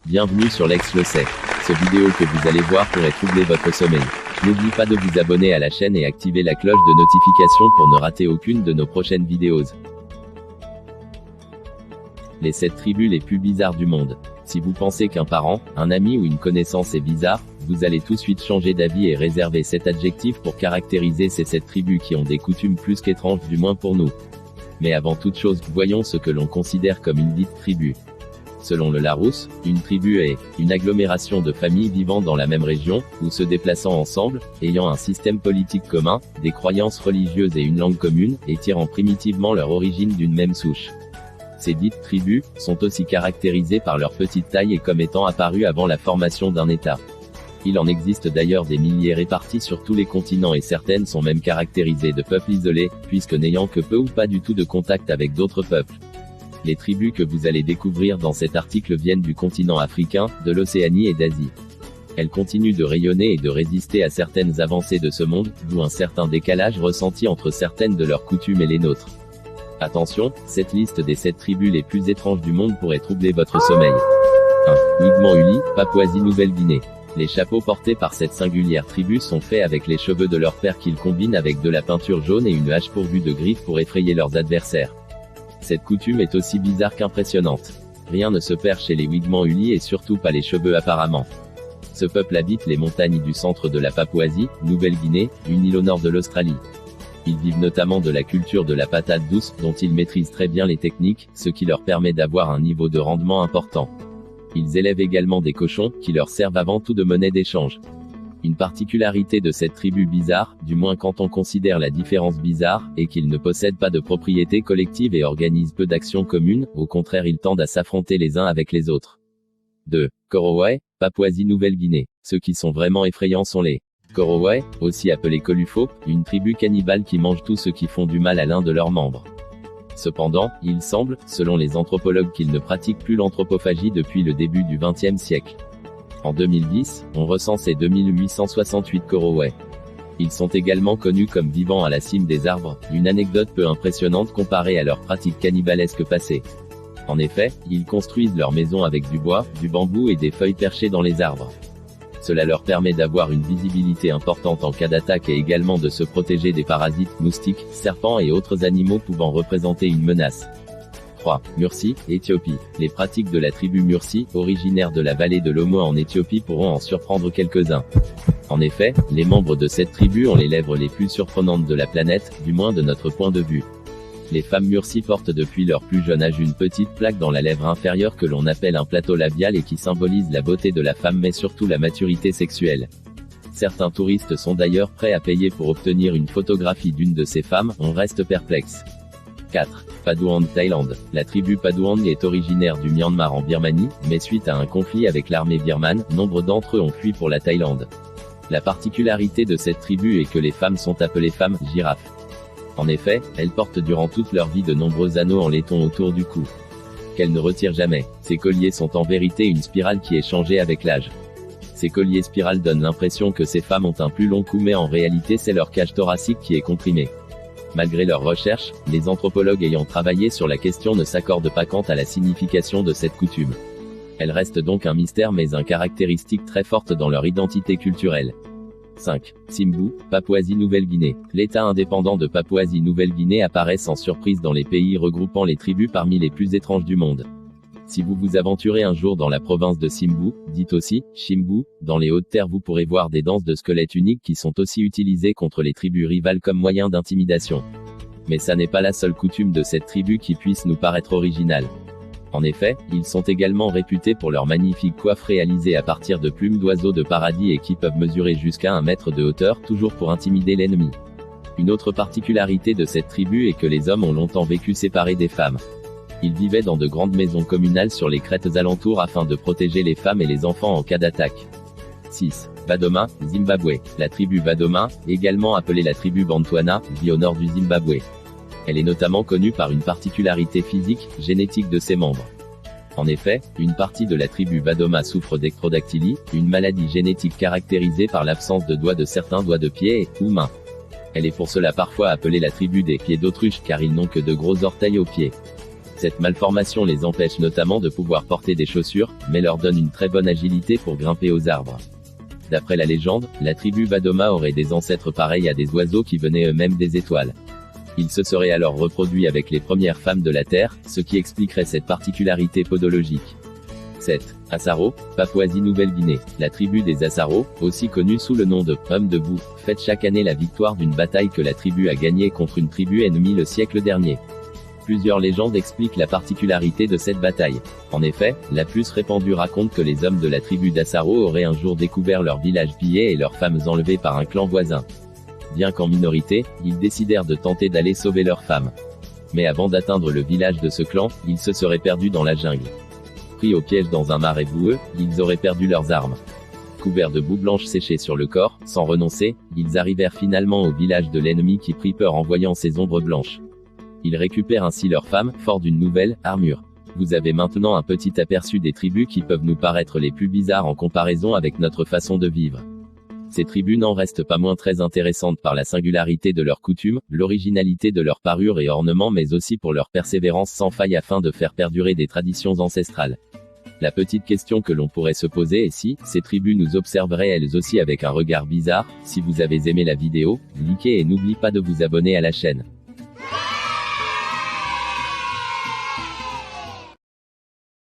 Bienvenue sur Lex le sait. Ce vidéo que vous allez voir pourrait troubler votre sommeil. N'oubliez pas de vous abonner à la chaîne et activer la cloche de notification pour ne rater aucune de nos prochaines vidéos. Les 7 tribus les plus bizarres du monde. Si vous pensez qu'un parent, un ami ou une connaissance est bizarre, vous allez tout de suite changer d'avis et réserver cet adjectif pour caractériser ces 7 tribus qui ont des coutumes plus qu'étranges, du moins pour nous. Mais avant toute chose, voyons ce que l'on considère comme une dite tribu. Selon le Larousse, une tribu est une agglomération de familles vivant dans la même région, ou se déplaçant ensemble, ayant un système politique commun, des croyances religieuses et une langue commune, et tirant primitivement leur origine d'une même souche. Ces dites tribus sont aussi caractérisées par leur petite taille et comme étant apparues avant la formation d'un État. Il en existe d'ailleurs des milliers répartis sur tous les continents et certaines sont même caractérisées de peuples isolés, puisque n'ayant que peu ou pas du tout de contact avec d'autres peuples. Les tribus que vous allez découvrir dans cet article viennent du continent africain, de l'Océanie et d'Asie. Elles continuent de rayonner et de résister à certaines avancées de ce monde, d'où un certain décalage ressenti entre certaines de leurs coutumes et les nôtres. Attention, cette liste des 7 tribus les plus étranges du monde pourrait troubler votre sommeil. 1. Mi'kmaq-Uli, Papouasie-Nouvelle-Guinée. Les chapeaux portés par cette singulière tribu sont faits avec les cheveux de leur père qu'ils combinent avec de la peinture jaune et une hache pourvue de griffes pour effrayer leurs adversaires. Cette coutume est aussi bizarre qu'impressionnante. Rien ne se perd chez les Mi'kmaq-Uli et surtout pas les cheveux apparemment. Ce peuple habite les montagnes du centre de la Papouasie, Nouvelle-Guinée, une île au nord de l'Australie. Ils vivent notamment de la culture de la patate douce, dont ils maîtrisent très bien les techniques, ce qui leur permet d'avoir un niveau de rendement important. Ils élèvent également des cochons, qui leur servent avant tout de monnaie d'échange. Une particularité de cette tribu bizarre, du moins quand on considère la différence bizarre, est qu'ils ne possèdent pas de propriété collective et organisent peu d'actions communes, au contraire ils tendent à s'affronter les uns avec les autres. 2. Korowai, Papouasie-Nouvelle-Guinée. Ceux qui sont vraiment effrayants sont les Korowai, aussi appelés Kolufo, une tribu cannibale qui mange tous ceux qui font du mal à l'un de leurs membres. Cependant, il semble, selon les anthropologues qu'ils ne pratiquent plus l'anthropophagie depuis le début du XXe siècle. En 2010, on recensait 2868 Korowai. Ils sont également connus comme vivant à la cime des arbres, une anecdote peu impressionnante comparée à leurs pratiques cannibalisques passées. En effet, ils construisent leurs maisons avec du bois, du bambou et des feuilles perchées dans les arbres. Cela leur permet d'avoir une visibilité importante en cas d'attaque et également de se protéger des parasites, moustiques, serpents et autres animaux pouvant représenter une menace. 3. Mursi, Éthiopie. Les pratiques de la tribu Mursi, originaire de la vallée de l'Omo en Éthiopie pourront en surprendre quelques-uns. En effet, les membres de cette tribu ont les lèvres les plus surprenantes de la planète, du moins de notre point de vue. Les femmes Mursi portent depuis leur plus jeune âge une petite plaque dans la lèvre inférieure que l'on appelle un plateau labial et qui symbolise la beauté de la femme mais surtout la maturité sexuelle. Certains touristes sont d'ailleurs prêts à payer pour obtenir une photographie d'une de ces femmes, on reste perplexe. 4. Padouang, Thaïlande. La tribu Padouang est originaire du Myanmar en Birmanie, mais suite à un conflit avec l'armée birmane, nombre d'entre eux ont fui pour la Thaïlande. La particularité de cette tribu est que les femmes sont appelées femmes girafes. En effet, elles portent durant toute leur vie de nombreux anneaux en laiton autour du cou, qu'elles ne retirent jamais. Ces colliers sont en vérité une spirale qui est changée avec l'âge. Ces colliers spirales donnent l'impression que ces femmes ont un plus long cou mais en réalité c'est leur cage thoracique qui est comprimée. Malgré leurs recherches, les anthropologues ayant travaillé sur la question ne s'accordent pas quant à la signification de cette coutume. Elle reste donc un mystère mais une caractéristique très forte dans leur identité culturelle. 5. Simbu, Papouasie-Nouvelle-Guinée. L'État indépendant de Papouasie-Nouvelle-Guinée apparaît sans surprise dans les pays regroupant les tribus parmi les plus étranges du monde. Si vous vous aventurez un jour dans la province de Simbu, dite aussi Chimbu, dans les Hautes-Terres vous pourrez voir des danses de squelettes uniques qui sont aussi utilisées contre les tribus rivales comme moyen d'intimidation. Mais ça n'est pas la seule coutume de cette tribu qui puisse nous paraître originale. En effet, ils sont également réputés pour leurs magnifiques coiffes réalisées à partir de plumes d'oiseaux de paradis et qui peuvent mesurer jusqu'à 1 mètre de hauteur, toujours pour intimider l'ennemi. Une autre particularité de cette tribu est que les hommes ont longtemps vécu séparés des femmes. Ils vivaient dans de grandes maisons communales sur les crêtes alentours afin de protéger les femmes et les enfants en cas d'attaque. 6. Badoma, Zimbabwe. La tribu Badoma, également appelée la tribu Bantwana, vit au nord du Zimbabwe. Elle est notamment connue par une particularité physique, génétique de ses membres. En effet, une partie de la tribu Badoma souffre d'ectrodactylie, une maladie génétique caractérisée par l'absence de doigts de certains doigts de pied ou mains. Elle est pour cela parfois appelée la tribu des pieds d'autruche car ils n'ont que de gros orteils aux pieds. Cette malformation les empêche notamment de pouvoir porter des chaussures, mais leur donne une très bonne agilité pour grimper aux arbres. D'après la légende, la tribu Badoma aurait des ancêtres pareils à des oiseaux qui venaient eux-mêmes des étoiles. Ils se seraient alors reproduits avec les premières femmes de la Terre, ce qui expliquerait cette particularité podologique. 7. Asaro, Papouasie-Nouvelle-Guinée. La tribu des Asaro, aussi connue sous le nom de « Hommes debout », fête chaque année la victoire d'une bataille que la tribu a gagnée contre une tribu ennemie le siècle dernier. Plusieurs légendes expliquent la particularité de cette bataille. En effet, la plus répandue raconte que les hommes de la tribu d'Asaro auraient un jour découvert leur village pillé et leurs femmes enlevées par un clan voisin. Bien qu'en minorité, ils décidèrent de tenter d'aller sauver leurs femmes. Mais avant d'atteindre le village de ce clan, ils se seraient perdus dans la jungle. Pris au piège dans un marais boueux, ils auraient perdu leurs armes. Couverts de boue blanche séchée sur le corps, sans renoncer, ils arrivèrent finalement au village de l'ennemi qui prit peur en voyant ces ombres blanches. Ils récupèrent ainsi leurs femmes, forts d'une nouvelle armure. Vous avez maintenant un petit aperçu des tribus qui peuvent nous paraître les plus bizarres en comparaison avec notre façon de vivre. Ces tribus n'en restent pas moins très intéressantes par la singularité de leurs coutumes, l'originalité de leurs parures et ornements mais aussi pour leur persévérance sans faille afin de faire perdurer des traditions ancestrales. La petite question que l'on pourrait se poser est si ces tribus nous observeraient elles aussi avec un regard bizarre. Si vous avez aimé la vidéo, likez et n'oubliez pas de vous abonner à la chaîne.